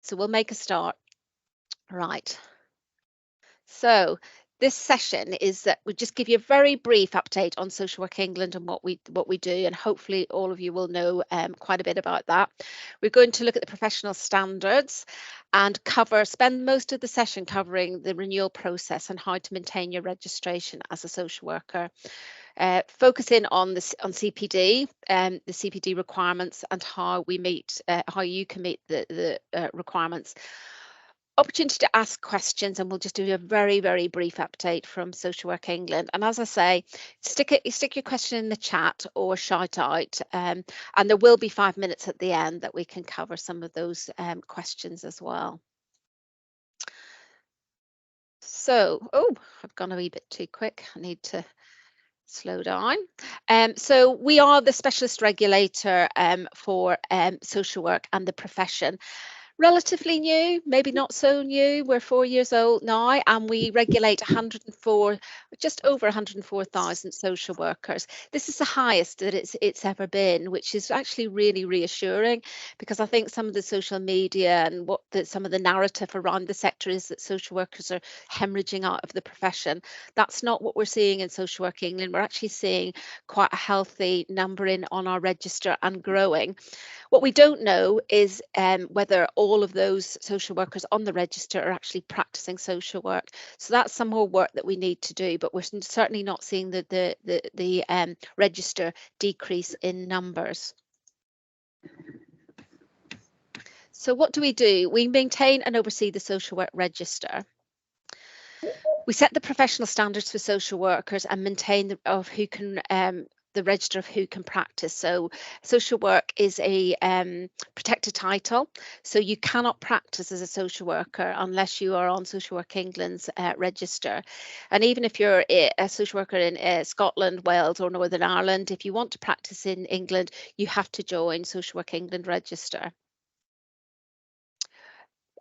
So we'll make a start. Right. So this session is that we just give you a very brief update on Social Work England and what we do, and hopefully all of you will know quite a bit about that. We're going to look at the professional standards and spend most of the session covering the renewal process and how to maintain your registration as a social worker. Focusing on CPD, the CPD requirements, and how you can meet the requirements. Opportunity to ask questions, and we'll just do a very, very brief update from Social Work England. And as I say, stick your question in the chat or shout out, and there will be 5 minutes at the end that we can cover some of those questions as well. So, I've gone a wee bit too quick. I need to slow down. So we are the specialist regulator for social work and the profession. Relatively new, maybe not so new. We're 4 years old now, and we regulate just over 104,000 social workers. This is the highest that it's ever been, which is actually really reassuring, because I think some of the social media and some of the narrative around the sector is that social workers are hemorrhaging out of the profession. That's not what we're seeing in Social Work England. We're actually seeing quite a healthy number on our register and growing. What we don't know is whether all of those social workers on the register are actually practicing social work. So that's some more work that we need to do, but we're certainly not seeing the register decrease in numbers. So what do? We maintain and oversee the social work register. We set the professional standards for social workers and maintain the register of who can practice. So social work is a protected title, so you cannot practice as a social worker unless you are on Social Work England's register. And even if you're a social worker in Scotland, Wales or Northern Ireland, if you want to practice in England, you have to join Social Work England register.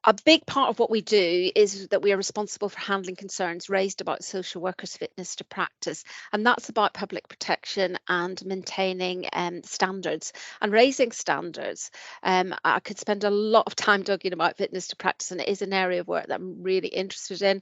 A big part of what we do is that we are responsible for handling concerns raised about social workers' fitness to practice, and that's about public protection and maintaining standards and raising standards. I could spend a lot of time talking about fitness to practice, and it is an area of work that I'm really interested in,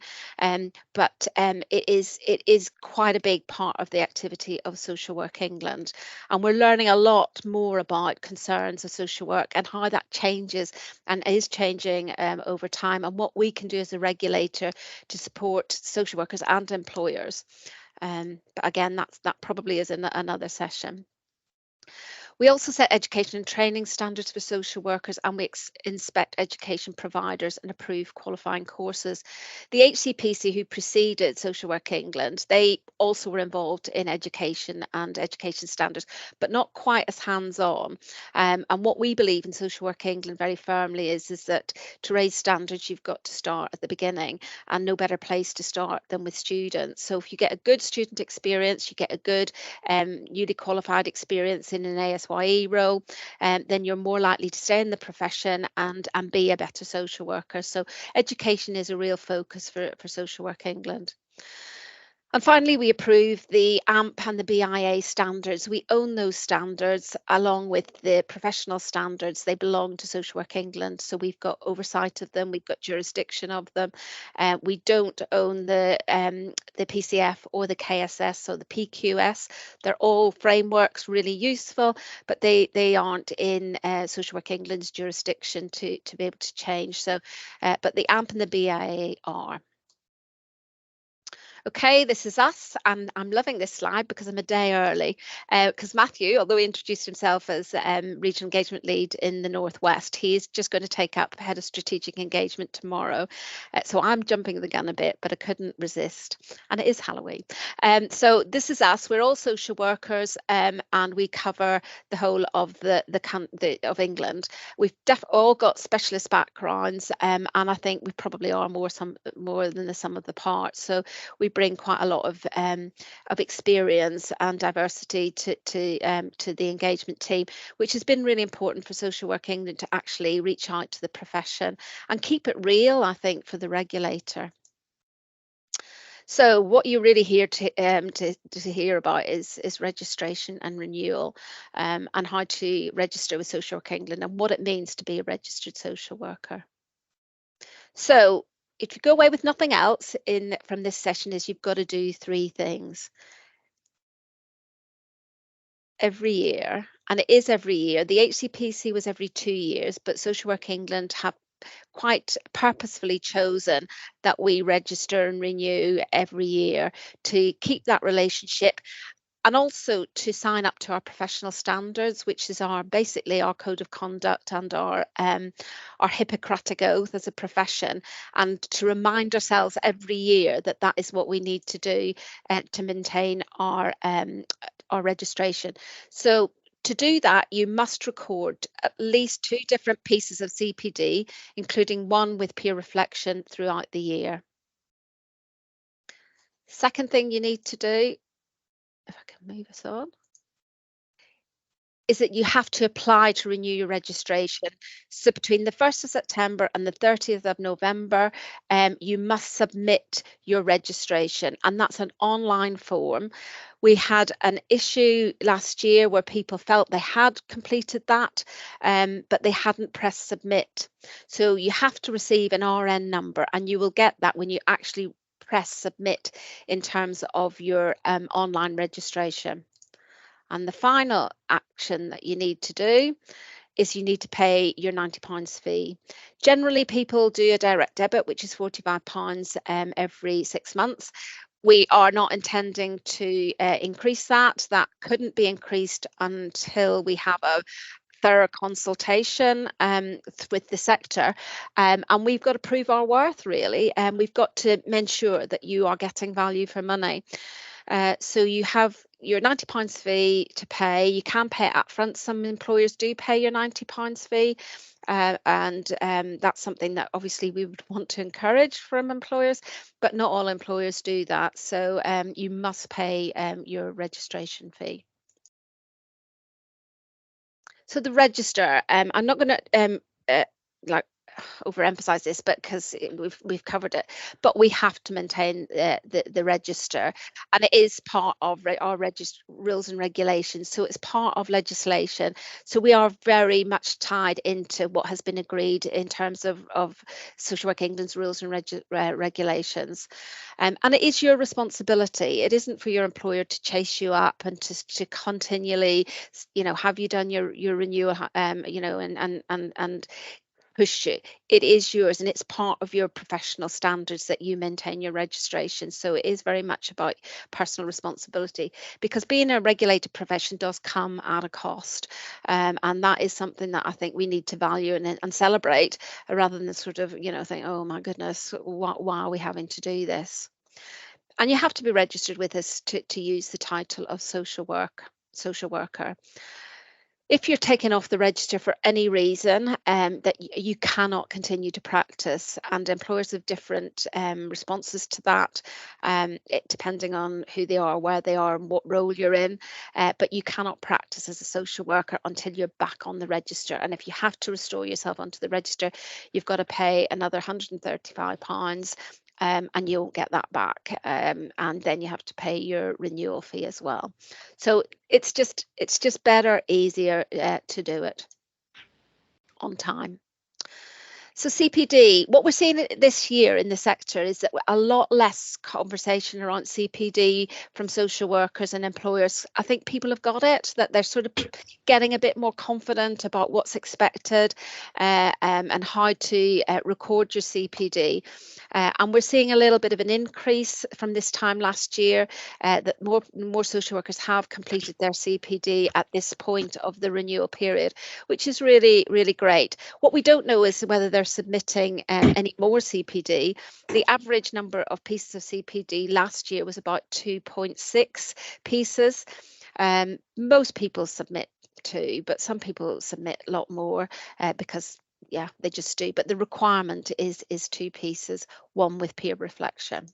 but it is quite a big part of the activity of Social Work England, and we're learning a lot more about concerns of social work and how that changes and is changing over time, and what we can do as a regulator to support social workers and employers. But again, that probably is another session. We also set education and training standards for social workers, and we inspect education providers and approve qualifying courses. The HCPC, who preceded Social Work England, they also were involved in education and education standards, but not quite as hands-on. And what we believe in Social Work England very firmly is that to raise standards, you've got to start at the beginning, and no better place to start than with students. So if you get a good student experience, you get a good newly qualified experience in an ASYE role, then you're more likely to stay in the profession and be a better social worker. So education is a real focus for Social Work England. And finally, we approve the AMP and the BIA standards. We own those standards along with the professional standards. They belong to Social Work England, so we've got oversight of them, we've got jurisdiction of them. We don't own the PCF or the KSS or the PQS. They're all frameworks, really useful, but they aren't in Social Work England's jurisdiction to be able to change. So, but the AMP and the BIA are. Okay, this is us, and I'm loving this slide because I'm a day early. Because Matthew, although he introduced himself as Regional Engagement Lead in the Northwest, he's just going to take up Head of Strategic Engagement tomorrow. So I'm jumping the gun a bit, but I couldn't resist. And it is Halloween. So this is us. We're all social workers, and we cover the whole of of England. We've all got specialist backgrounds, and I think we probably are more than the sum of the parts. So we bring quite a lot of experience and diversity to the engagement team, which has been really important for Social Work England to actually reach out to the profession and keep it real, I think, for the regulator. So what you're really here to hear about is registration and renewal, and how to register with Social Work England and what it means to be a registered social worker. So if you go away with nothing else from this session is you've got to do three things every year. And it is every year. The HCPC was every 2 years, but Social Work England have quite purposefully chosen that we register and renew every year to keep that relationship and also to sign up to our professional standards, which is basically our code of conduct and our Hippocratic oath as a profession, and to remind ourselves every year that that is what we need to do to maintain our registration. So to do that, you must record at least 2 different pieces of CPD, including one with peer reflection throughout the year. Second thing you need to do, if I can move us on, is that you have to apply to renew your registration. So between the 1st of September and the 30th of November, you must submit your registration, and that's an online form. We had an issue last year where people felt they had completed that, but they hadn't pressed submit. So you have to receive an RN number, and you will get that when you actually press submit in terms of your online registration. And the final action that you need to do is you need to pay your £90 fee. Generally, people do a direct debit, which is £45 every 6 months. We are not intending to increase that. That couldn't be increased until we have a thorough consultation with the sector, and we've got to prove our worth, really, and we've got to ensure that you are getting value for money. So you have your £90 fee to pay. You can pay it upfront. Some employers do pay your £90 fee, and that's something that obviously we would want to encourage from employers, but not all employers do that. So you must pay your registration fee. So the register, I'm not going to like overemphasize this, but because we've covered it, but we have to maintain the register, and it is part of our register rules and regulations. So it's part of legislation. So we are very much tied into what has been agreed in terms of Social Work England's rules and regulations. And it is your responsibility. It isn't for your employer to chase you up and to continually, have you done your renewal, and push you. It is yours, and it's part of your professional standards that you maintain your registration. So it is very much about personal responsibility, because being a regulated profession does come at a cost, and that is something that I think we need to value and celebrate, rather than sort of think, oh my goodness, why are we having to do this? And you have to be registered with us to use the title of social worker. If you're taken off the register for any reason, that you cannot continue to practice, and employers have different responses to that, depending on who they are, where they are, and what role you're in. But you cannot practice as a social worker until you're back on the register. And if you have to restore yourself onto the register, you've got to pay another £135. And you won't get that back, and then you have to pay your renewal fee as well. So it's just better, easier to do it on time. So CPD, what we're seeing this year in the sector is that a lot less conversation around CPD from social workers and employers. I think people have got it, that they're sort of getting a bit more confident about what's expected, and how to record your CPD. And we're seeing a little bit of an increase from this time last year, that more social workers have completed their CPD at this point of the renewal period, which is really, really great. What we don't know is whether they're submitting any more CPD. The average number of pieces of CPD last year was about 2.6 pieces. Most people submit 2, but some people submit a lot more because they just do. But the requirement is 2 pieces, one with peer reflection.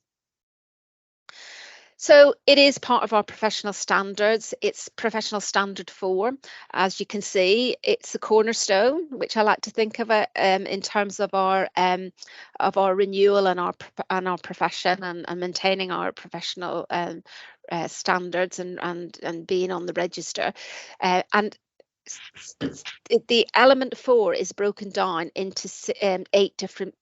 So it is part of our professional standards. It's professional standard 4. As you can see, it's the cornerstone, which I like to think of it in terms of our renewal and our profession, and maintaining our professional standards and being on the register. And the element 4 is broken down into 8 different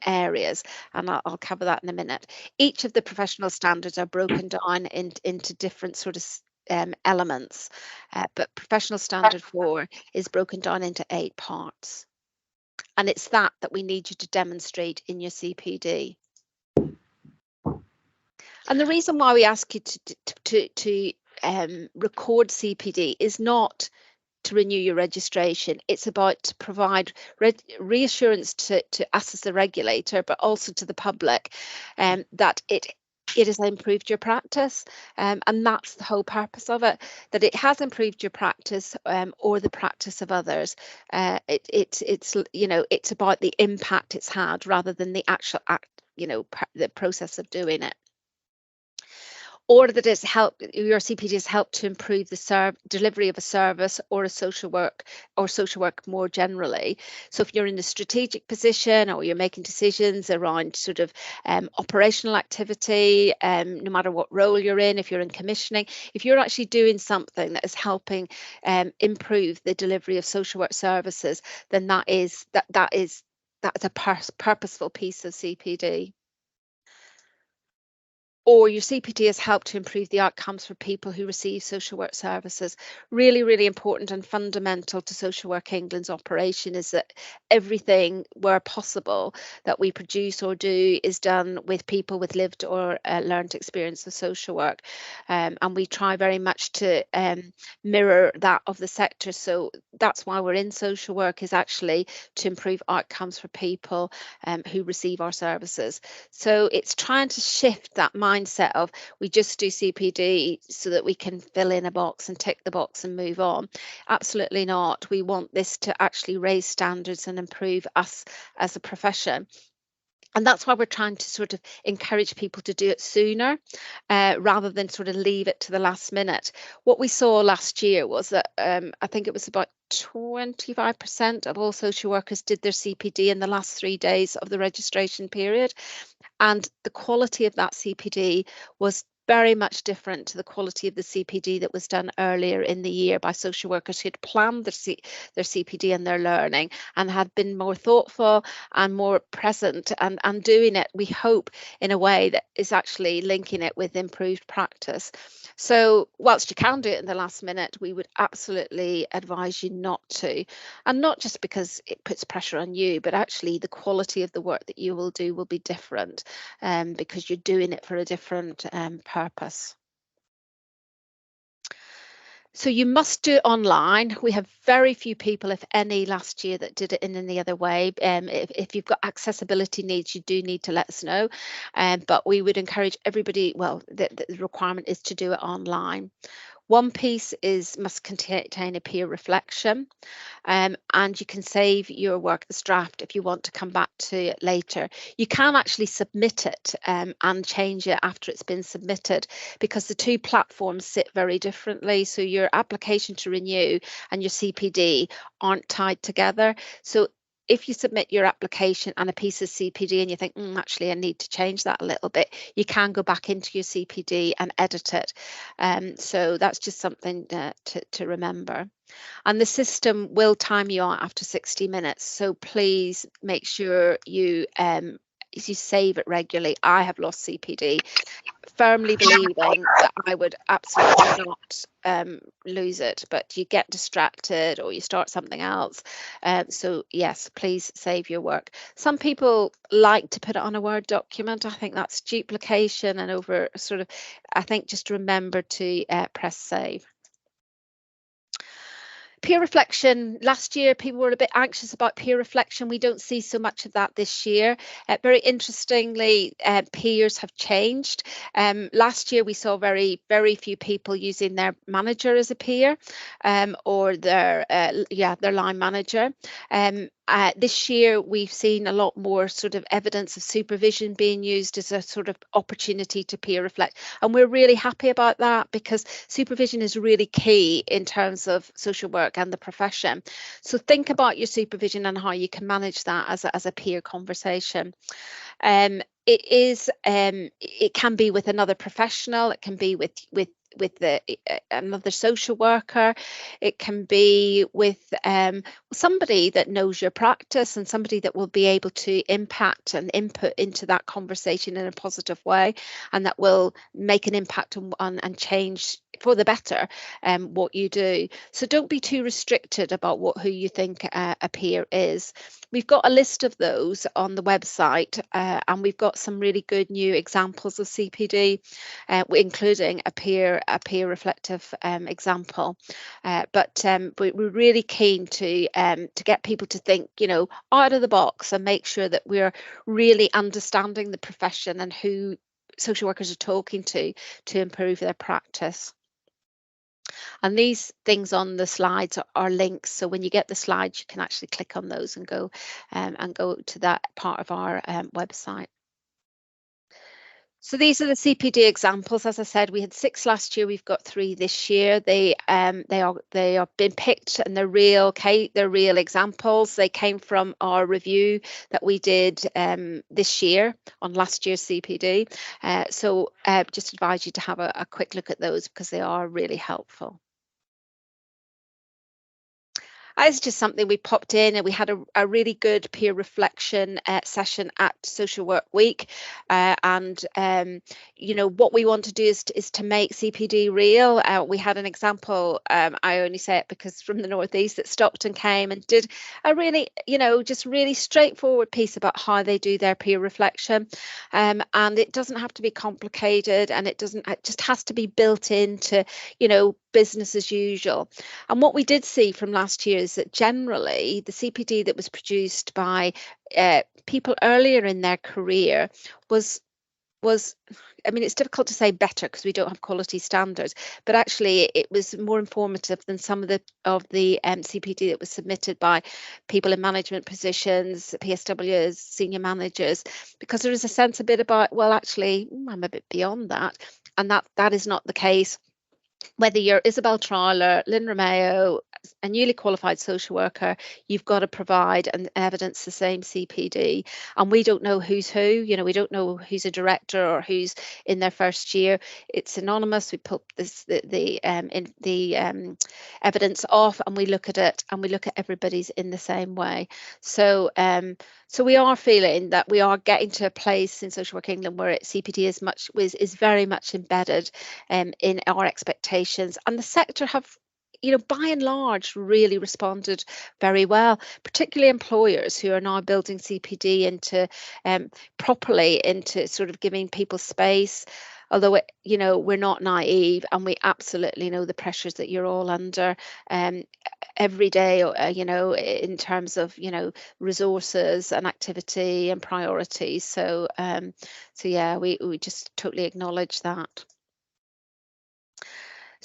areas, and I'll cover that in a minute. Each of the professional standards are broken down into different sort of elements, but professional standard 4 is broken down into 8 parts, and it's that we need you to demonstrate in your CPD. And the reason why we ask you to record CPD is not to renew your registration. It's about to provide reassurance to us as the regulator, but also to the public, that it has improved your practice, and that's the whole purpose of it, that it has improved your practice, or the practice of others. It's you know, it's about the impact it's had rather than the actual act, you know, the process of doing it. Or that it's helped, your CPD has helped to improve the delivery of a service or a social work more generally. So if you're in a strategic position or you're making decisions around sort of operational activity, no matter what role you're in, if you're in commissioning, if you're actually doing something that is helping improve the delivery of social work services, then that's a purposeful piece of CPD. Or your CPD has helped to improve the outcomes for people who receive social work services. Really, really important and fundamental to Social Work England's operation is that everything, where possible, that we produce or do is done with people with lived or learned experience of social work. And we try very much to mirror that of the sector. So that's why we're in social work, is actually to improve outcomes for people who receive our services. So it's trying to shift that mindset of we just do CPD so that we can fill in a box and tick the box and move on. Absolutely not. We want this to actually raise standards and improve us as a profession. And that's why we're trying to sort of encourage people to do it sooner, rather than sort of leave it to the last minute. What we saw last year was that I think it was about 25% of all social workers did their CPD in the last 3 days of the registration period. And the quality of that CPD was very much different to the quality of the CPD that was done earlier in the year by social workers who had planned their CPD and their learning and had been more thoughtful and more present and doing it, we hope, in a way that is actually linking it with improved practice. So whilst you can do it in the last minute, we would absolutely advise you not to. And not just because it puts pressure on you, but actually the quality of the work that you will do will be different, because you're doing it for a different purpose. So you must do it online. We have very few people, if any, last year that did it in any other way. If you've got accessibility needs, you do need to let us know. But we would encourage everybody, well, the requirement is to do it online. One piece must contain a peer reflection, and you can save your work as draft if you want to come back to it later. You can actually submit it and change it after it's been submitted, because the two platforms sit very differently. So your application to renew and your CPD aren't tied together. So if you submit your application and a piece of CPD and you think, actually, I need to change that a little bit, you can go back into your CPD and edit it. So that's just something to remember. And the system will time you out after 60 minutes. So please make sure you save it regularly. I have lost CPD, firmly believing that I would absolutely not lose it, but you get distracted or you start something else. So yes, please save your work. Some people like to put it on a Word document. I think that's duplication and over sort of, I think just remember to press save. Peer reflection. Last year, people were a bit anxious about peer reflection. We don't see so much of that this year. Very interestingly, peers have changed. Last year, we saw very, very few people using their manager as a peer, or their line manager. This year, we've seen a lot more sort of evidence of supervision being used as a sort of opportunity to peer reflect. And we're really happy about that, because supervision is really key in terms of social work and the profession. So think about your supervision and how you can manage that as a peer conversation. It can be with another professional, it can be with another social worker. It can be with somebody that knows your practice and somebody that will be able to impact and input into that conversation in a positive way, and that will make an impact on and change for the better what you do. So don't be too restricted about who you think a peer is. We've got a list of those on the website, and we've got some really good new examples of CPD, including a peer reflective example. But we're really keen to get people to think, out of the box and make sure that we're really understanding the profession and who social workers are talking to improve their practice. And these things on the slides are links, so when you get the slides, you can actually click on those and go to that part of our website. So these are the CPD examples. As I said, we had 6 last year. We've got 3 this year. They are been picked, and they're real examples. They came from our review that we did this year on last year's CPD. So just advise you to have a quick look at those because they are really helpful. It's just something we popped in, and we had a really good peer reflection session at Social Work Week, and what we want to do is to make CPD real. We had an example. I only say it because from the Northeast, that Stockton came and did a really, just really straightforward piece about how they do their peer reflection, and it doesn't have to be complicated, and it just has to be built into, business as usual. And what we did see from last year is that generally the CPD that was produced by people earlier in their career was it's difficult to say better because we don't have quality standards, but actually it was more informative than some of the CPD that was submitted by people in management positions, PSWs, senior managers, because there is a sense a bit about, well, actually, I'm a bit beyond that, and that is not the case. Whether you're Isabel Trowler, Lynn Romeo, a newly qualified social worker, you've got to provide and evidence the same CPD. And we don't know who's who. We don't know who's a director or who's in their first year. It's anonymous. We put the evidence off, and we look at it, and we look at everybody's in the same way. So we are feeling that we are getting to a place in Social Work England where CPD is very much embedded in our expectations, and the sector have, by and large, really responded very well, particularly employers who are now building CPD into properly into sort of giving people space. Although we're not naive, and we absolutely know the pressures that you're all under every day, in terms of resources and activity and priorities. So yeah, we just totally acknowledge that.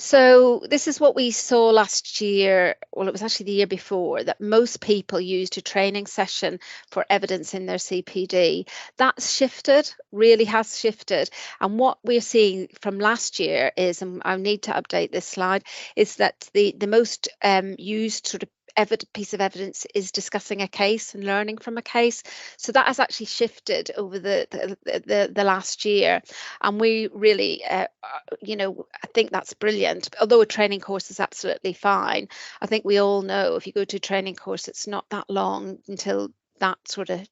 So this is what we saw last year. Well, it was actually the year before, that most people used a training session for evidence in their CPD. That's shifted, really has shifted. And what we're seeing from last year is, and I need to update this slide, is that the most used sort of piece of evidence is discussing a case and learning from a case. So that has actually shifted over the last year, and we really I think that's brilliant. Although a training course is absolutely fine, I think we all know if you go to a training course, it's not that long until that sort of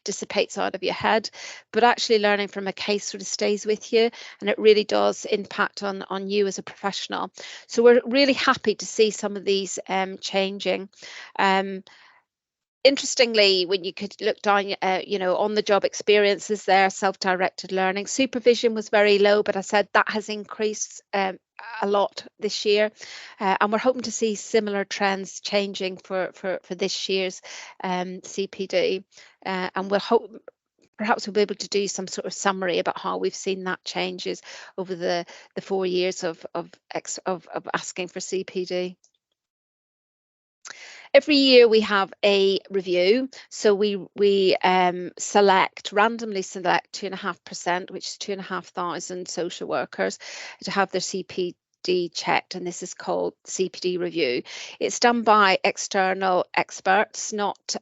dissipates out of your head, but actually learning from a case sort of stays with you, and it really does impact on you as a professional. So we're really happy to see some of these changing. Interestingly, when you could look down, on the job experiences there, self-directed learning, supervision was very low, but I said that has increased a lot this year, and we're hoping to see similar trends changing for this year's CPD, and we'll hope perhaps we'll be able to do some sort of summary about how we've seen that changes over the 4 years of asking for CPD. Every year we have a review, so we randomly select 2.5%, which is 2,500 social workers, to have their CPD CPD checked, and this is called CPD review. It's done by external experts, not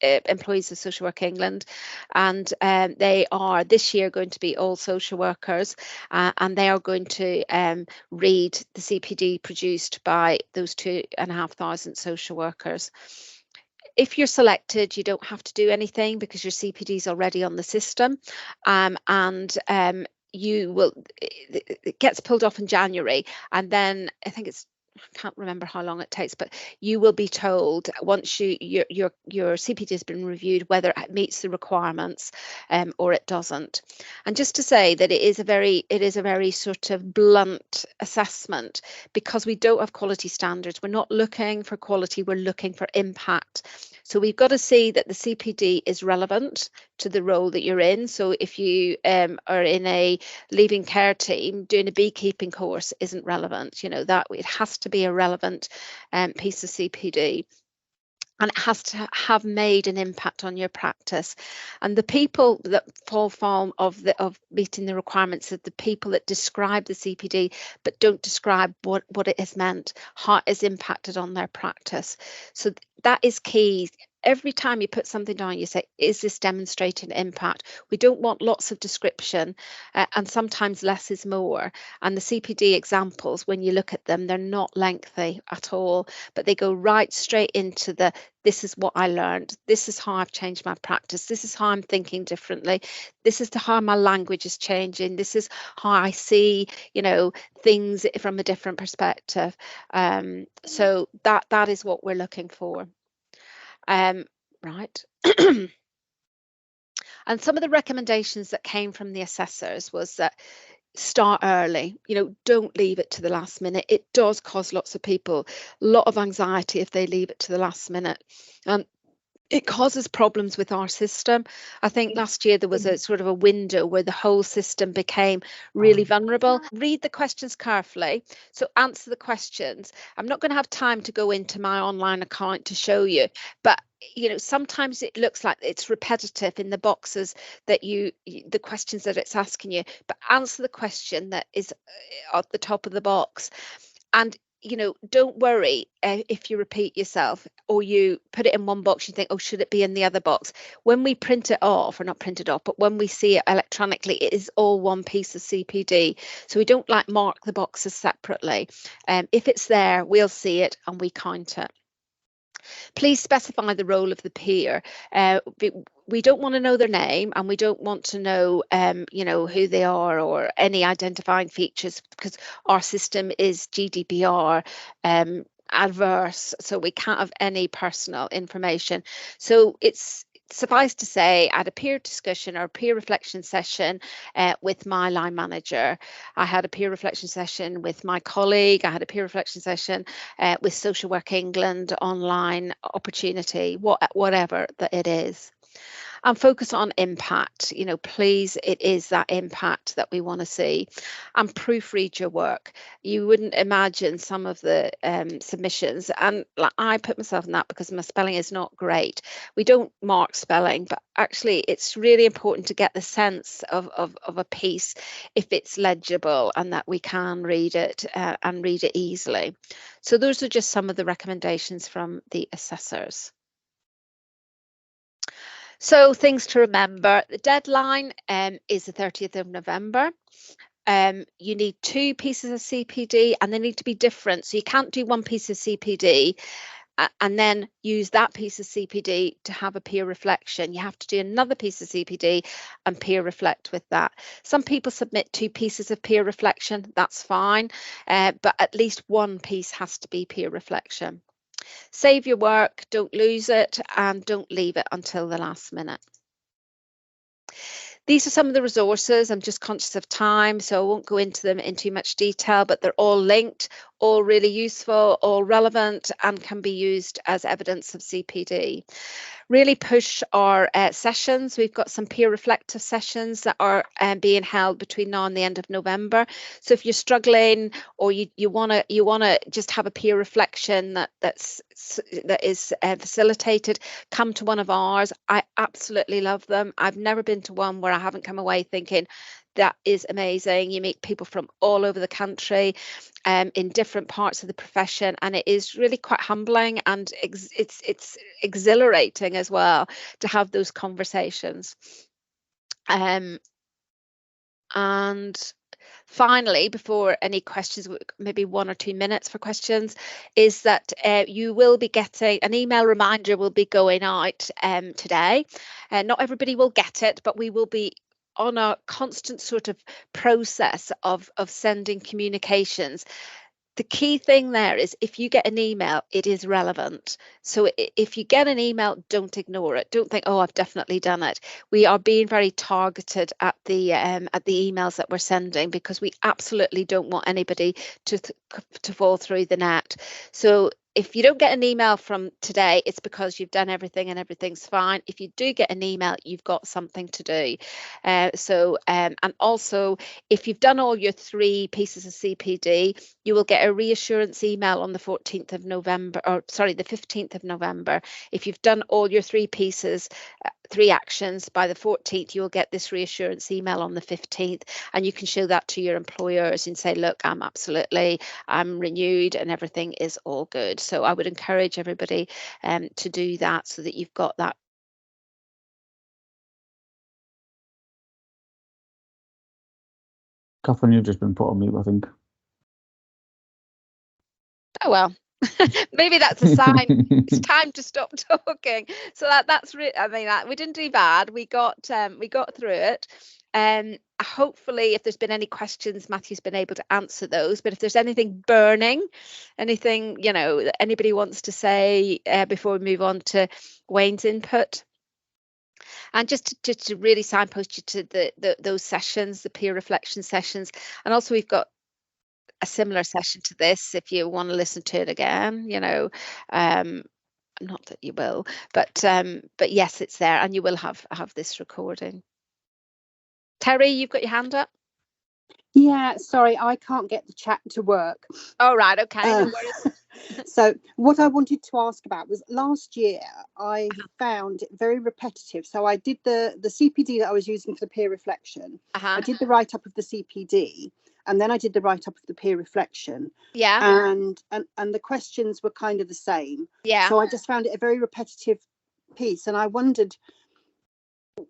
employees of Social Work England, and they are this year going to be all social workers, and they are going to read the CPD produced by those 2,500 social workers. If you're selected, you don't have to do anything because your CPD is already on the system, and you will, it gets pulled off in January, and then I think I can't remember how long it takes, but you will be told once your CPD has been reviewed whether it meets the requirements or it doesn't. And just to say that it is a very sort of blunt assessment, because we don't have quality standards. We're not looking for quality, we're looking for impact. So we've got to see that the CPD is relevant to the role that you're in. So if you are in a leaving care team, doing a beekeeping course isn't relevant. You know, that it has to be a relevant piece of CPD. And it has to have made an impact on your practice. And the people that fall foul of meeting the requirements are the people that describe the CPD but don't describe what it has meant, how it has impacted on their practice. So that is key. Every time you put something down, you say, is this demonstrating impact? We don't want lots of description, and sometimes less is more. And the CPD examples, when you look at them, they're not lengthy at all, but they go right straight into this is what I learned. This is how I've changed my practice. This is how I'm thinking differently. This is how my language is changing. This is how I see, things from a different perspective. So that is what we're looking for. Right. And some of the recommendations that came from the assessors was that start early, don't leave it to the last minute. It does cause lots of people a lot of anxiety if they leave it to the last minute. It causes problems with our system. I think last year there was a sort of a window where the whole system became really vulnerable. Read the questions carefully. So answer the questions. I'm not going to have time to go into my online account to show you, but sometimes it looks like it's repetitive in the boxes that the questions that it's asking you, but answer the question that is at the top of the box. And don't worry if you repeat yourself or you put it in one box, you think, oh, should it be in the other box? When we print it off, or not print it off, but when we see it electronically, it is all one piece of CPD. So we don't mark the boxes separately. If it's there, we'll see it and we count it. Please specify the role of the peer. We don't want to know their name, and we don't want to know, who they are or any identifying features, because our system is GDPR adverse, so we can't have any personal information. So it's suffice to say, I had a peer discussion or a peer reflection session with my line manager. I had a peer reflection session with my colleague. I had a peer reflection session with Social Work England online opportunity, whatever that it is. And focus on impact. Please, it is that impact that we want to see. And proofread your work. You wouldn't imagine some of the submissions, and I put myself in that because my spelling is not great. We don't mark spelling, but actually it's really important to get the sense of a piece if it's legible and that we can read it and read it easily. So those are just some of the recommendations from the assessors. So things to remember: the deadline is the 30th of November. You need 2 pieces of CPD, and they need to be different. So you can't do one piece of CPD and then use that piece of CPD to have a peer reflection. You have to do another piece of CPD and peer reflect with that. Some people submit 2 pieces of peer reflection. That's fine, but at least one piece has to be peer reflection. Save your work, don't lose it, and don't leave it until the last minute. These are some of the resources. I'm just conscious of time, so I won't go into them in too much detail, but they're all linked, all really useful, all relevant, and can be used as evidence of CPD. Really push our sessions. We've got some peer reflective sessions that are being held between now and the end of November. So if you're struggling, or you want to just have a peer reflection that is facilitated, come to one of ours. I absolutely love them. I've never been to one where I haven't come away thinking, that is amazing. You meet people from all over the country, in different parts of the profession, and it is really quite humbling, and it's exhilarating as well to have those conversations. And finally, before any questions, maybe 1 or 2 minutes for questions, is that you will be getting an email reminder will be going out today. Not everybody will get it, but we will be on a constant sort of process of sending communications. The key thing there is, if you get an email, it is relevant. So if you get an email, don't ignore it. Don't think, oh, I've definitely done it. We are being very targeted at the emails that we're sending, because we absolutely don't want anybody to fall through the net. So if you don't get an email from today, it's because you've done everything and everything's fine. If you do get an email, you've got something to do. And also, if you've done all your 3 pieces of CPD, you will get a reassurance email on the 14th of November, or sorry, the 15th of November. If you've done all your 3 pieces, 3 actions by the 14th, you'll get this reassurance email on the 15th, and you can show that to your employers and say, look, I'm renewed and everything is all good. So I would encourage everybody to do that, so that you've got that. Catherine, you've just been put on mute, I think. Oh, well. Maybe that's a sign. It's time to stop talking. So that's really, I mean, we didn't do bad. We got through it. Hopefully, if there's been any questions, Matthew's been able to answer those. But if there's anything burning, anything that anybody wants to say before we move on to Wayne's input. And just to really signpost you to those sessions, the peer reflection sessions, and also we've got a similar session to this if you want to listen to it again. Not that you will, but yes, it's there, and you will have this recording. Terry, you've got your hand up. Yeah, sorry, I can't get the chat to work. Oh, right, okay, no worries. So what I wanted to ask about was, last year I found it very repetitive. So I did the CPD that I was using for the peer reflection. I did the write-up of the CPD, and then I did the write-up of the peer reflection. Yeah. And the questions were kind of the same. Yeah. So I just found it a very repetitive piece, and I wondered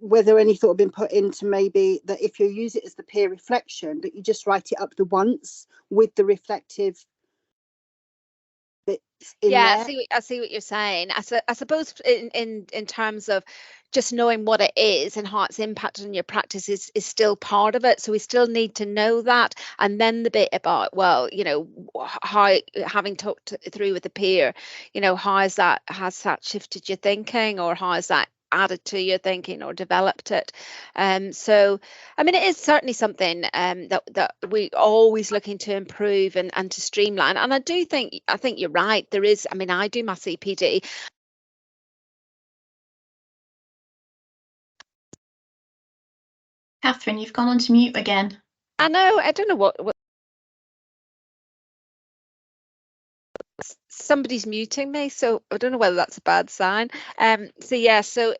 whether any thought had been put into maybe that if you use it as the peer reflection, that you just write it up the once with the reflective bits in there. I see what you're saying. I suppose in terms of just knowing what it is and how it's impacted on your practice is still part of it. So we still need to know that. And then the bit about, well, how, having talked through with the peer, how has that shifted your thinking, or how has that added to your thinking or developed it. So I mean, it is certainly something that we always looking to improve and to streamline. And I think you're right. There is, I mean, I do my CPD. Catherine, you've gone on to mute again. I know, I don't know what somebody's muting me, so I don't know whether that's a bad sign. So yeah, so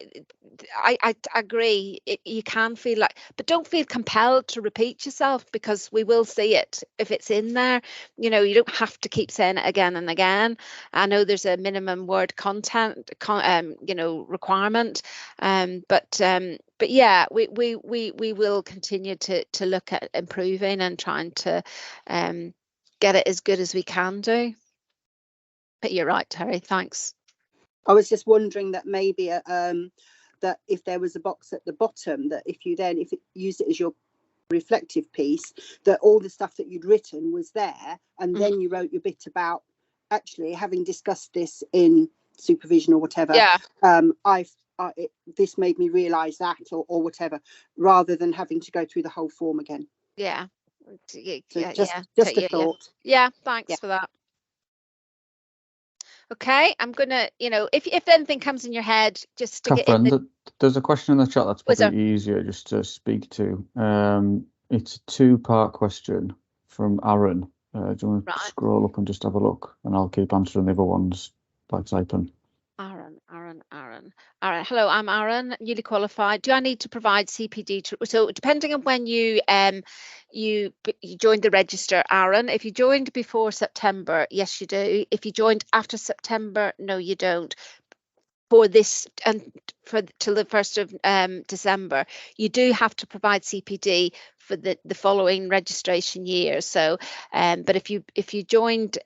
I agree. You can feel like, but don't feel compelled to repeat yourself, because we will see it if it's in there. You don't have to keep saying it again and again. I know there's a minimum word content requirement, but yeah, we will continue to look at improving and trying to get it as good as we can do. But you're right, Terry, thanks. I was just wondering that maybe that if there was a box at the bottom, that if you used it as your reflective piece, that all the stuff that you'd written was there, and then you wrote your bit about actually having discussed this in supervision or whatever. Yeah. This made me realise that, or whatever, rather than having to go through the whole form again. Yeah. So just a thought. Yeah, thanks for that. Okay, I'm gonna, if anything comes in your head, just stick Catherine, it in. There's a question in the chat that's probably easier just to speak to. It's a 2-part question from Aaron. Do you want to scroll up and just have a look, and I'll keep answering the other ones by typing. Aaron. Aaron. Hello, I'm Aaron, newly qualified. Do I need to provide CPD? So depending on when you joined the register, Aaron, if you joined before September, yes, you do. If you joined after September, no, you don't. For this and till the 1st of December, you do have to provide CPD for the following registration year. So, but if you joined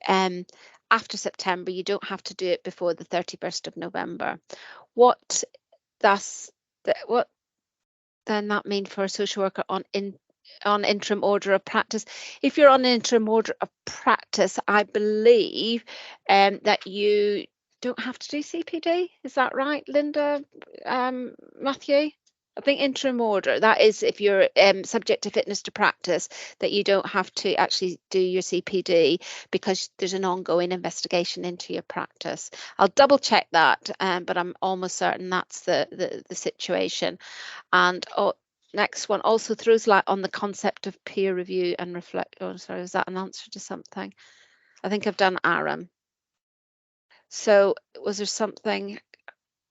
after September, you don't have to do it before the 31st of November. What then that mean for a social worker on interim order of practice? If you're on interim order of practice, I believe that you don't have to do CPD. Is that right, Linda? Matthew? I think interim order, that is if you're subject to fitness to practice, that you don't have to actually do your CPD because there's an ongoing investigation into your practice. I'll double check that, but I'm almost certain that's the situation. And next one also throws light on the concept of peer review and reflect. Oh, sorry, is that an answer to something? I think I've done Aaron. So was there something?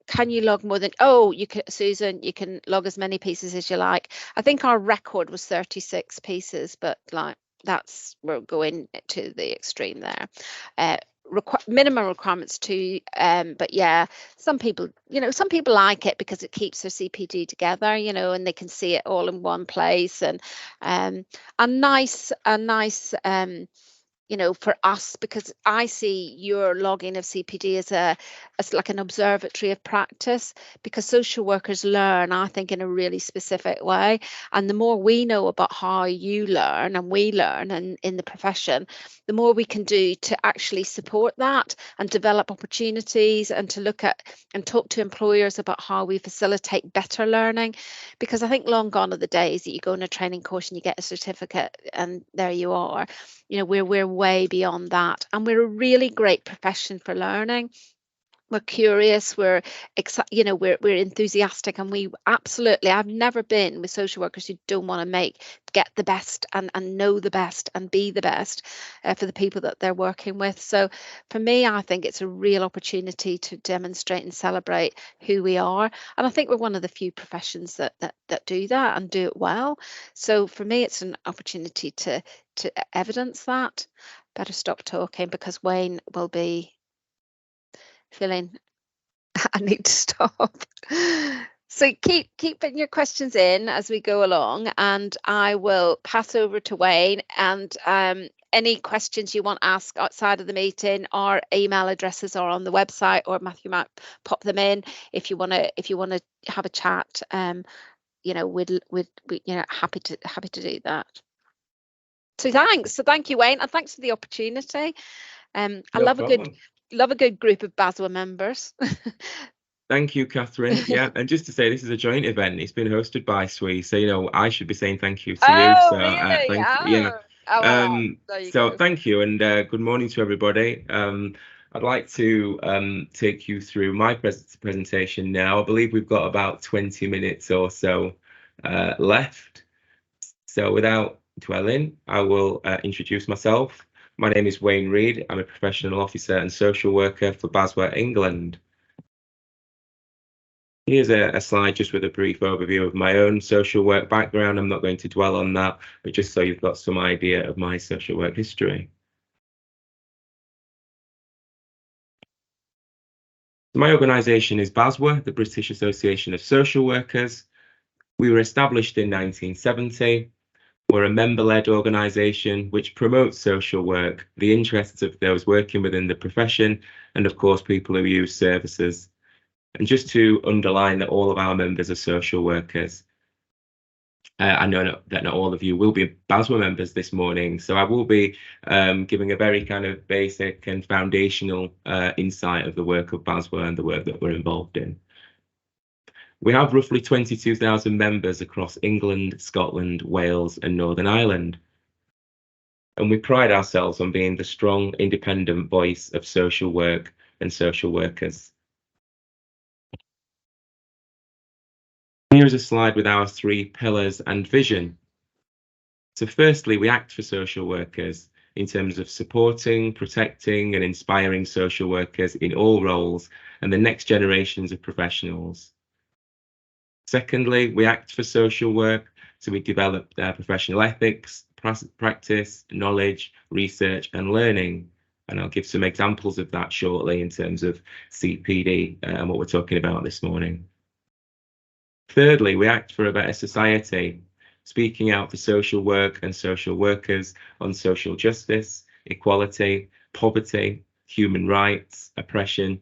Can you log more than, oh, you can, Susan, you can log as many pieces as you like. I think our record was 36 pieces, but like we're going to the extreme there. Minimum requirements too, but yeah, some people like it because it keeps their CPD together, and they can see it all in one place, and a nice for us, because I see your logging of CPD as like an observatory of practice, because social workers learn, I think, in a really specific way. And the more we know about how you learn and we learn in the profession, the more we can do to actually support that and develop opportunities and to look at and talk to employers about how we facilitate better learning. Because I think long gone are the days that you go on a training course and you get a certificate and there you are. We're way beyond that, and we're a really great profession for learning. We're curious, we're enthusiastic, and we absolutely, I've never been with social workers who don't want to get the best and know the best and be the best for the people that they're working with. So for me, I think it's a real opportunity to demonstrate and celebrate who we are, and I think we're one of the few professions that do that and do it well. So for me, it's an opportunity to evidence that. Better stop talking because Wayne will be feeling I need to stop. So keep putting your questions in as we go along, and I will pass over to Wayne. And any questions you want to ask outside of the meeting, our email addresses are on the website, or Matthew might pop them in if you want to have a chat. We'd happy to do that. So thanks. So thank you, Wayne, and thanks for the opportunity. I love a good group of BASW members. Thank you, Catherine. Yeah, and just to say, this is a joint event. It's been hosted by SWE, so I should be saying thank you to you. So really? thank you. Yeah. Thank you, and good morning to everybody. I'd like to take you through my presentation now. I believe we've got about 20 minutes or so left. So without dwelling, I will introduce myself. My name is Wayne Reid. I'm a professional officer and social worker for BASW England. Here's a slide just with a brief overview of my own social work background. I'm not going to dwell on that, but just so you've got some idea of my social work history. My organisation is BASW, the British Association of Social Workers. We were established in 1970. We're a member-led organisation which promotes social work, the interests of those working within the profession, and of course people who use services. And just to underline that all of our members are social workers. I know that not all of you will be BASW members this morning, so I will be giving a very kind of basic and foundational insight of the work of BASW and the work that we're involved in. We have roughly 22,000 members across England, Scotland, Wales and Northern Ireland. And we pride ourselves on being the strong, independent voice of social work and social workers. Here's a slide with our 3 pillars and vision. So firstly, we act for social workers. in terms of supporting, protecting and inspiring social workers in all roles and the next generations of professionals. Secondly, we act for social work, so we develop professional ethics, practice, knowledge, research and learning. And I'll give some examples of that shortly in terms of CPD and what we're talking about this morning. Thirdly, we act for a better society, speaking out for social work and social workers on social justice, equality, poverty, human rights, oppression,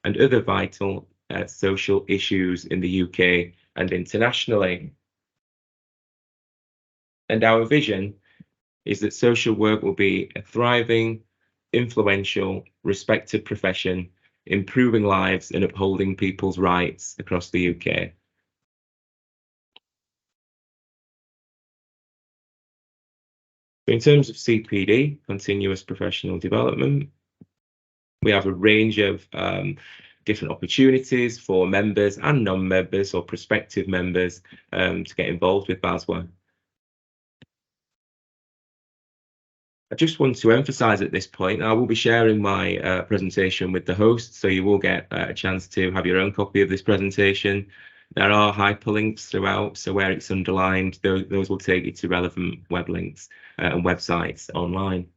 and other vital social issues in the UK and internationally. And our vision is that social work will be a thriving, influential, respected profession, improving lives and upholding people's rights across the UK. In terms of CPD, continuous professional development, we have a range of different opportunities for members and non-members or prospective members to get involved with BASW. I just want to emphasise at this point, I will be sharing my presentation with the host, so you will get a chance to have your own copy of this presentation. There are hyperlinks throughout, so where it's underlined, those will take you to relevant web links and websites online.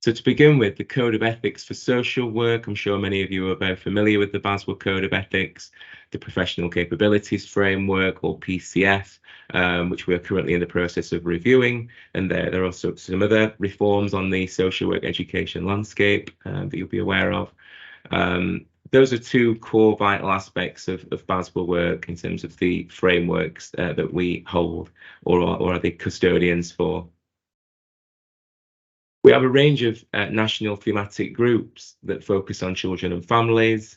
So to begin with, the Code of Ethics for Social Work, I'm sure many of you are very familiar with the BASW Code of Ethics, the Professional Capabilities Framework, or PCF, which we are currently in the process of reviewing. And there are also some other reforms on the social work education landscape that you'll be aware of. Those are two core vital aspects of BASW work in terms of the frameworks that we hold or are the custodians for. We have a range of national thematic groups that focus on children and families,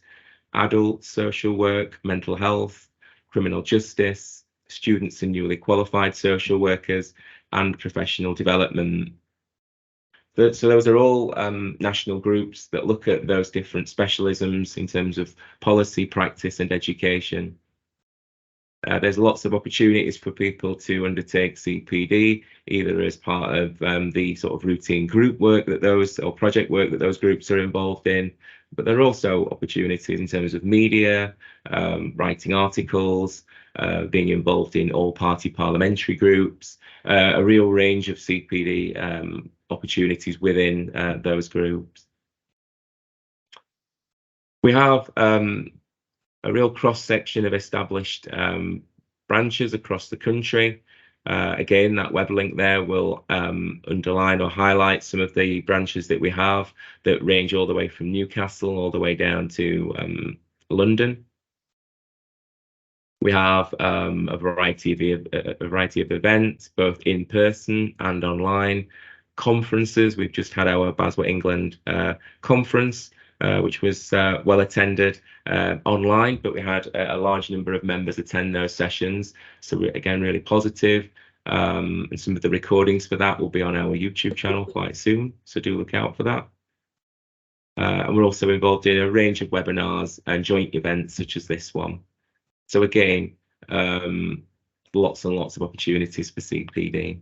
adult social work, mental health, criminal justice, students and newly qualified social workers, and professional development. So those are all national groups that look at those different specialisms in terms of policy, practice and education. There's lots of opportunities for people to undertake CPD, either as part of the sort of routine group work that those, or project work that those groups are involved in. But there are also opportunities in terms of media, writing articles, being involved in all-party parliamentary groups, a real range of CPD opportunities within those groups. We have a real cross-section of established branches across the country. Again, that web link there will underline or highlight some of the branches that we have that range all the way from Newcastle all the way down to London. We have a variety of events, both in person and online. Conferences, we've just had our BASW England conference, which was well attended online, but we had a large number of members attend those sessions. So we're, again, really positive. And some of the recordings for that will be on our YouTube channel quite soon, so do look out for that. And we're also involved in a range of webinars and joint events such as this one. So again, lots and lots of opportunities for CPD,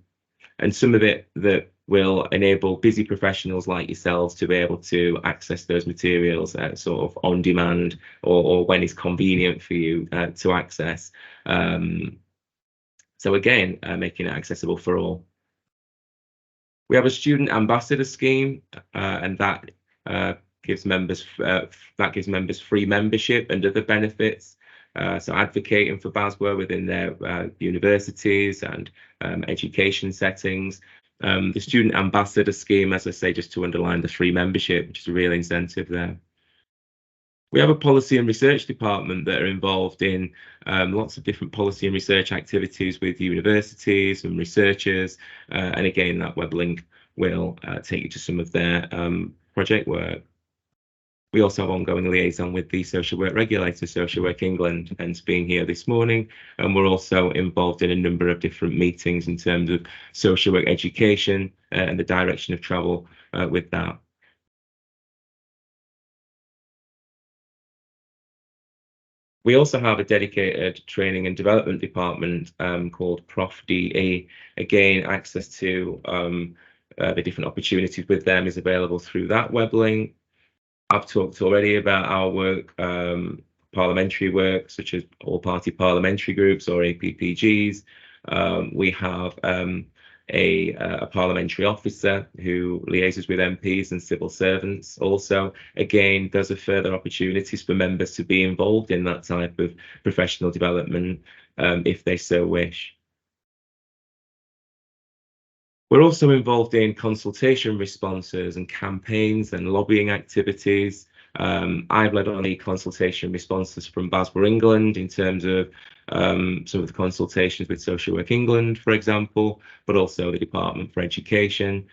and some of it that will enable busy professionals like yourselves to be able to access those materials sort of on demand or when it's convenient for you to access. So again, making it accessible for all. We have a student ambassador scheme, and that gives members free membership and other benefits. So advocating for BASW within their universities and education settings. The student ambassador scheme, as I say, just to underline the free membership, which is a real incentive there. We have a policy and research department that are involved in lots of different policy and research activities with universities and researchers. And again, that web link will take you to some of their project work. We also have ongoing liaison with the social work regulator, Social Work England, hence being here this morning. And we're also involved in a number of different meetings in terms of social work education and the direction of travel with that. We also have a dedicated training and development department called Prof DE. Again, access to the different opportunities with them is available through that web link. I've talked already about our work, parliamentary work, such as all-party parliamentary groups or APPGs. We have a parliamentary officer who liaises with MPs and civil servants also. Again, those are further opportunities for members to be involved in that type of professional development if they so wish. We're also involved in consultation responses and campaigns and lobbying activities. I've led on the consultation responses from BASW England in terms of some of the consultations with Social Work England, for example, but also the Department for Education,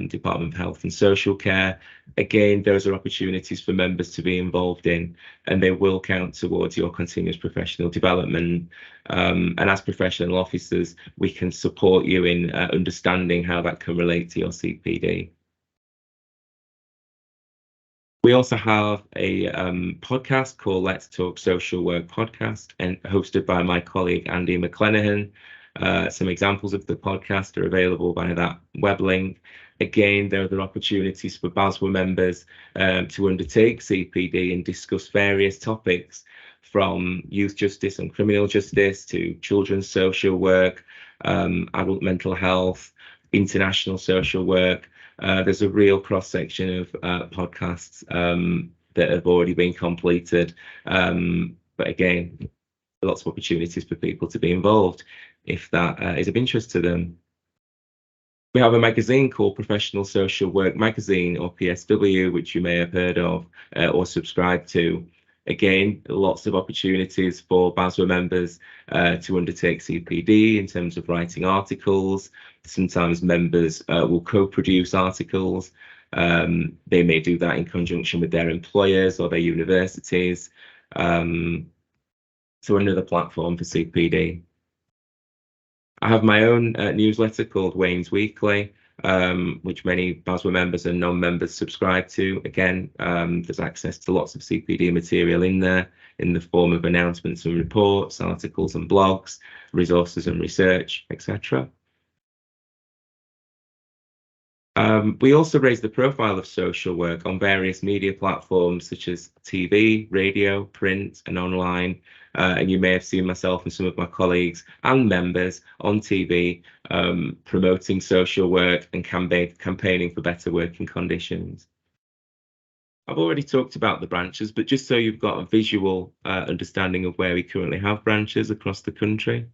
Department of Health and Social Care. Again, those are opportunities for members to be involved in, and they will count towards your continuous professional development. And as professional officers, we can support you in understanding how that can relate to your CPD. We also have a podcast called Let's Talk Social Work Podcast, and hosted by my colleague Andy McClenahan. Some examples of the podcast are available via that web link. Again, there are other opportunities for BASW members to undertake CPD and discuss various topics, from youth justice and criminal justice to children's social work, adult mental health, international social work. There's a real cross-section of podcasts that have already been completed. But again, lots of opportunities for people to be involved if that is of interest to them. We have a magazine called Professional Social Work Magazine, or PSW, which you may have heard of or subscribed to. Again, lots of opportunities for BASW members to undertake CPD in terms of writing articles. Sometimes members will co-produce articles. They may do that in conjunction with their employers or their universities. So another platform for CPD. I have my own newsletter called Wayne's Weekly, which many BASW members and non-members subscribe to. Again, there's access to lots of CPD material in there in the form of announcements and reports, articles and blogs, resources and research, etc. We also raise the profile of social work on various media platforms such as TV, radio, print and online. And you may have seen myself and some of my colleagues and members on TV promoting social work and campaigning for better working conditions. I've already talked about the branches, but just so you've got a visual understanding of where we currently have branches across the country.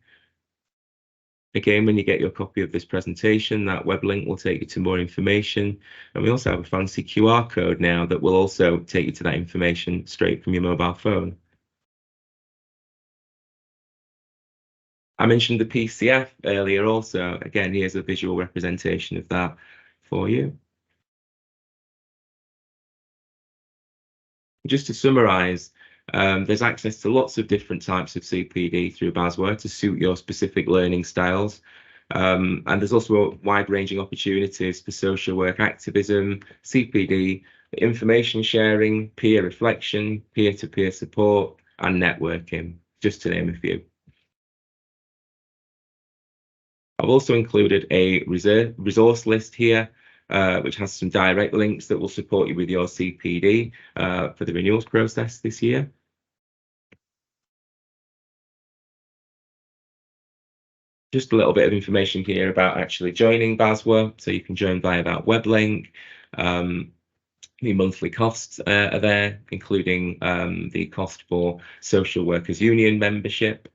Again, when you get your copy of this presentation, that web link will take you to more information. And we also have a fancy QR code now that will also take you to that information straight from your mobile phone. I mentioned the PCF earlier also. Again, here's a visual representation of that for you. Just to summarise, there's access to lots of different types of CPD through BASW to suit your specific learning styles. And there's also wide-ranging opportunities for social work activism, CPD, information sharing, peer reflection, peer-to-peer support, and networking, just to name a few. I've also included a resource list here, which has some direct links that will support you with your CPD for the renewals process this year. Just a little bit of information here about actually joining BASW. So you can join via that web link. The monthly costs are there, including the cost for Social Workers Union membership.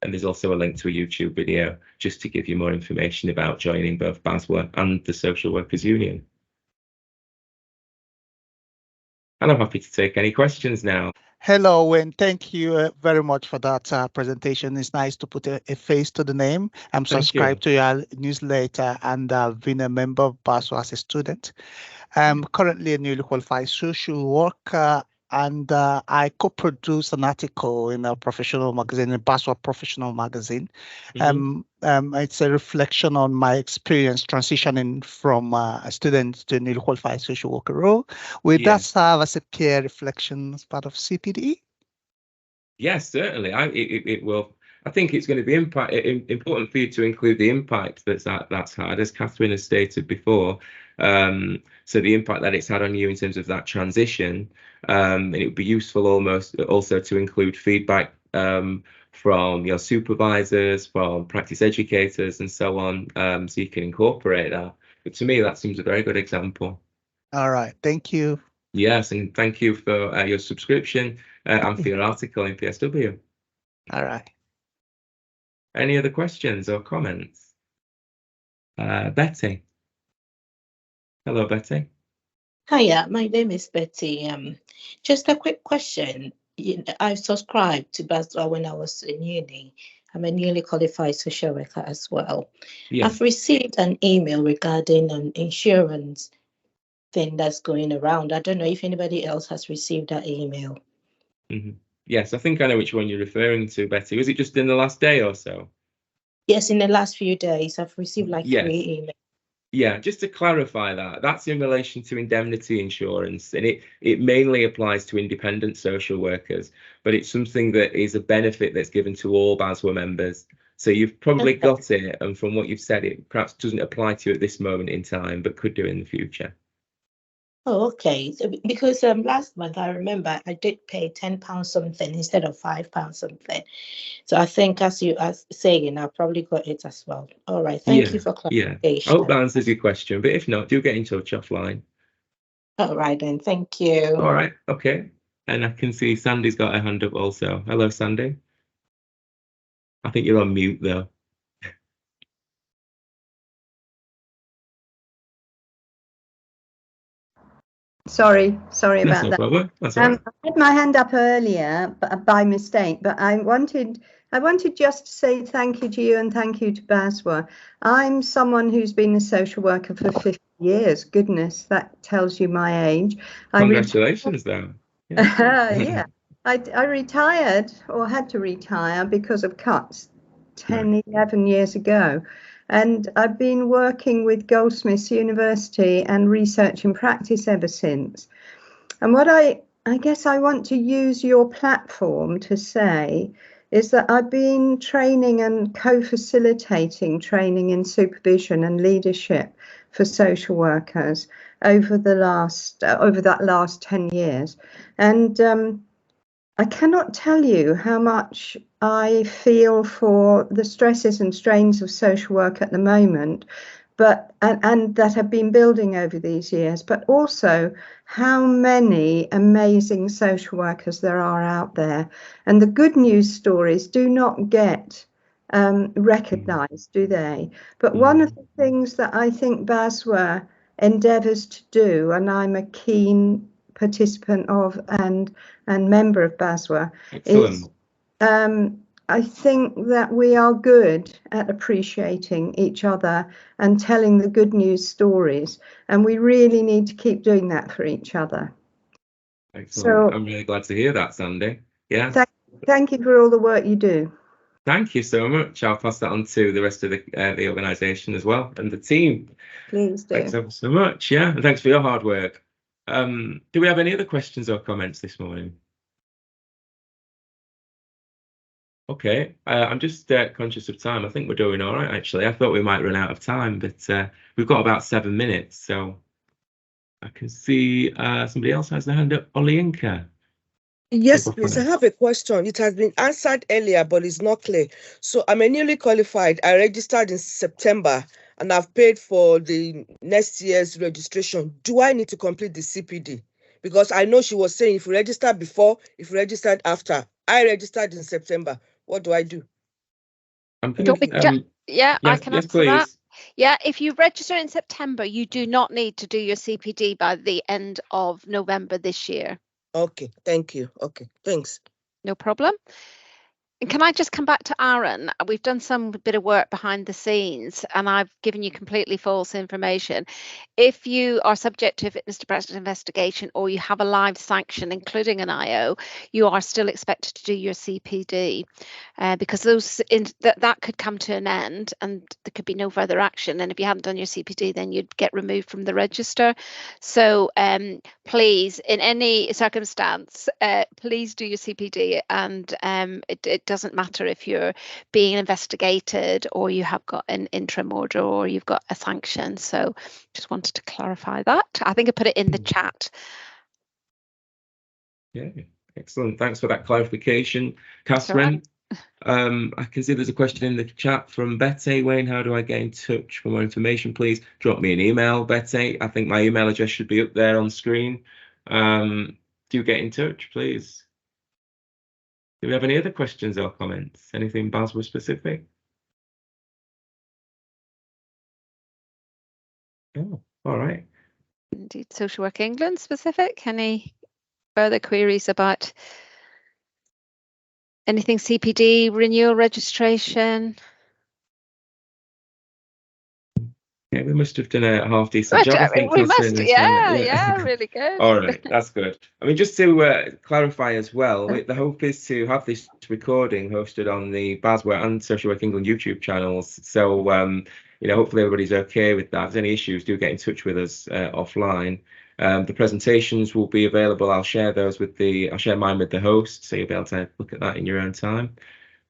And there's also a link to a YouTube video just to give you more information about joining both BASW and the Social Workers Union. And I'm happy to take any questions now. Hello, Wayne. Thank you very much for that presentation. It's nice to put a face to the name. I'm subscribed to your newsletter and I've been a member of BASW as a student. I'm currently a newly qualified social worker, and I co-produced an article in a professional magazine, a BASW professional magazine. It's a reflection on my experience transitioning from a student to a newly qualified social worker role. Will that serve as a peer reflection as part of CPD? Yes, certainly. It will. I think it's going to be important for you to include the impact that's had, as Catherine has stated before. So the impact that it's had on you in terms of that transition, and it would be useful also to include feedback from your supervisors, from practice educators, and so on, so you can incorporate that. But to me, that seems a very good example. All right, thank you. Yes, and thank you for your subscription and for your article in PSW. All right. Any other questions or comments? Betty. Hello, Betty. Hiya, my name is Betty. Just a quick question. I subscribed to BASW when I was in uni. I'm a newly qualified social worker as well. Yeah. I've received an email regarding an insurance thing that's going around. I don't know if anybody else has received that email. Mm-hmm. Yes, I think I know which one you're referring to, Betty. Was it just in the last day or so? Yes, in the last few days, I've received like 3 emails. Yeah, just to clarify that's in relation to indemnity insurance, and it mainly applies to independent social workers, but it's something that is a benefit that's given to all BASW members. So you've probably got it, and from what you've said, it perhaps doesn't apply to you at this moment in time, but could do in the future. Oh, okay. So, because last month I remember I did pay £10 something instead of £5 something. So I think, as you are saying, I probably got it as well. All right. Thank you for clarification. Yeah. I hope that answers your question. But if not, do get in touch offline. All right then. Thank you. All right. Okay. And I can see Sandy's got her hand up also. Hello, Sandy. I think you're on mute though. Sorry about that. No problem. That's all right. I had my hand up earlier, but by mistake. But I wanted just to say thank you to you and thank you to BASW. I'm someone who's been a social worker for 50 years. Goodness, that tells you my age. Congratulations, though. Yeah. I retired, or had to retire because of cuts 10, 11 years ago. And I've been working with Goldsmiths University and research and practice ever since. And what I guess I want to use your platform to say is that I've been training and co-facilitating training in supervision and leadership for social workers over that last 10 years. And I cannot tell you how much I feel for the stresses and strains of social work at the moment, but and that have been building over these years, but also how many amazing social workers there are out there. And the good news stories do not get recognised, do they? But one of the things that I think BASW endeavours to do, and I'm a keen participant of and member of BASW, is I think that we are good at appreciating each other and telling the good news stories, and we really need to keep doing that for each other. Excellent. So, I'm really glad to hear that, Sandy. Yeah. Thank you for all the work you do. Thank you so much. I'll pass that on to the rest of the organisation as well and the team. Please do. Thanks ever so much. Yeah, and thanks for your hard work. Do we have any other questions or comments this morning? Okay, I'm just conscious of time. I think we're doing all right, actually. I thought we might run out of time, but we've got about 7 minutes. So I can see somebody else has their hand up. Olinka. Yes, please. I have a question. It has been answered earlier, but it's not clear. So I'm a newly qualified. I registered in September and I've paid for the next year's registration. Do I need to complete the CPD? Because I know she was saying if you registered before, if you registered after. I registered in September. What do I do? I can answer that. Yeah, if you register in September, you do not need to do your CPD by the end of November this year. Okay, thank you. Okay, thanks. No problem. And can I just come back to Aaron? We've done some bit of work behind the scenes and I've given you completely false information. If you are subject to a fitness to practice investigation or you have a live sanction, including an IO, you are still expected to do your CPD because that could come to an end and there could be no further action. And if you hadn't done your CPD, then you'd get removed from the register. So please, in any circumstance, please do your CPD and doesn't matter if you're being investigated or you have got an interim order or you've got a sanction. So just wanted to clarify that. I think I put it in the chat. Yeah, excellent. Thanks for that clarification, Catherine. I can see there's a question in the chat from Betty. Wayne, how do I get in touch for more information? Please drop me an email, Betty. I think my email address should be up there on screen. Do get in touch, please. Do we have any other questions or comments? Anything BASW specific? Oh, all right. Indeed, Social Work England specific. Any further queries about anything CPD, renewal registration? Yeah, we must have done a half decent job. I think we must, yeah, really good. All right, that's good. I mean, just to clarify as well, the hope is to have this recording hosted on the BASW and Social Work England YouTube channels. So, you know, hopefully everybody's okay with that. If there's any issues, do get in touch with us offline. The presentations will be available. I'll share those with I'll share mine with the host, so you'll be able to look at that in your own time.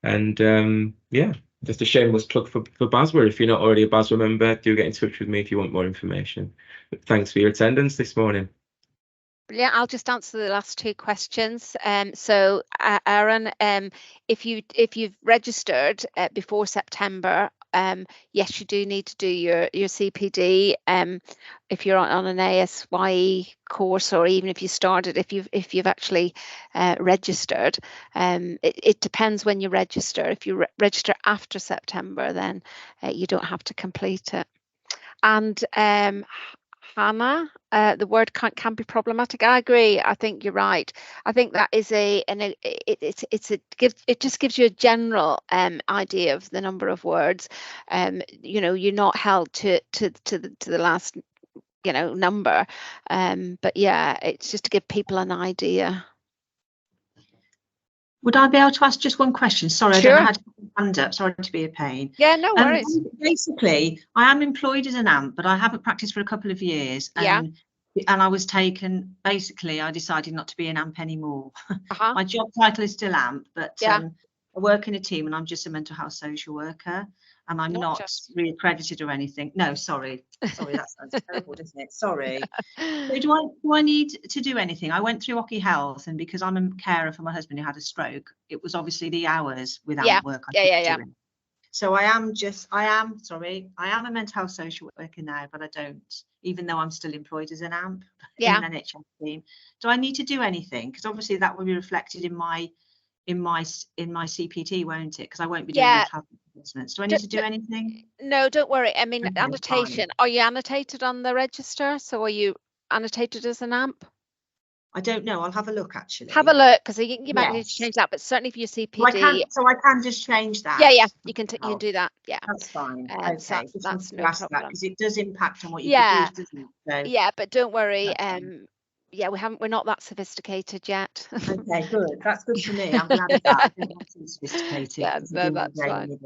And yeah. Just a shameless plug for BASW. If you're not already a BASW member, do get in touch with me if you want more information. But thanks for your attendance this morning. Yeah, I'll just answer the last two questions. So, Aaron, if you've registered before September, yes, you do need to do your CPD. If you're on an ASYE course, or even if you started, if you've actually registered, it depends when you register. If you register after September, then you don't have to complete it. And Hannah, the word can be problematic. I agree. I think you're right. I think that is it just gives you a general idea of the number of words. You know, you're not held to the last, you know, number. But yeah, it's just to give people an idea. Would I be able to ask just one question? Sorry, Sure. I don't know how to put my hand up. Sorry to be a pain. Yeah, no worries. Basically, I am employed as an AMP, but I haven't practiced for a couple of years. And I was taken, basically, I decided not to be an AMP anymore. My job title is still AMP, but I work in a team and I'm just a mental health social worker. And I'm not reaccredited or anything. No, sorry, that sounds terrible, doesn't it? Sorry. So do I need to do anything? I went through Occy Health, and because I'm a carer for my husband who had a stroke, it was obviously the hours without work. So I am a mental health social worker now, but I don't, even though I'm still employed as an AMP in an NHS team. Do I need to do anything? Because obviously that will be reflected in my CPT, won't it? Because I won't be doing mental health assessments. Do I need to do anything? No, don't worry. I mean, annotation. Are you annotated on the register? So are you annotated as an AMP? I don't know. I'll have a look, actually. Have a look, because you might need to change that. But certainly for your CPD, so I can just change that. Yeah, you can do that. Yeah, that's fine. Okay, so that's no problem. Because it does impact on what you produce, doesn't it? So, yeah, but don't worry. Yeah, we're not that sophisticated yet. Okay, good. That's good for me. I'm glad of that. I'm not too sophisticated. Yeah, no, that's fine.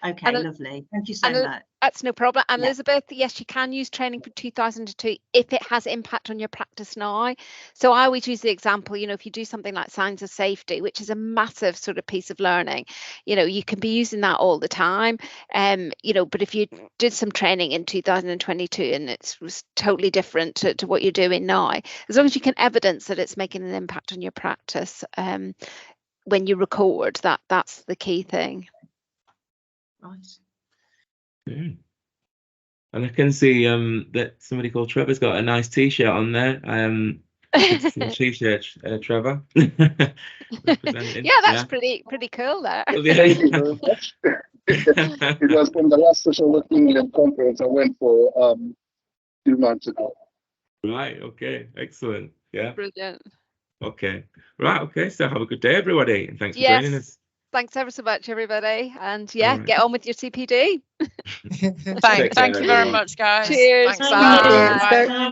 Okay, lovely. Thank you so much. That's no problem. And Elizabeth, yes, you can use training from 2002 if it has impact on your practice now. So I always use the example, you know, if you do something like signs of safety, which is a massive sort of piece of learning, you know, you can be using that all the time. You know, but if you did some training in 2022 and it was totally different to what you're doing now, as long as you can evidence that it's making an impact on your practice when you record, that's the key thing. Right. And I can see that somebody called Trevor's got a nice T-shirt on there. T-shirt, Trevor. Yeah, that's pretty cool there. It was from the last Social Work England conference I went for a few months ago. Right. Okay. Excellent. Yeah. Brilliant. Okay. Right. Okay. So have a good day, everybody, and thanks for joining us. Thanks ever so much, everybody. And get on with your CPD. Thank you very much, guys. Cheers. Thanks. Bye. Bye.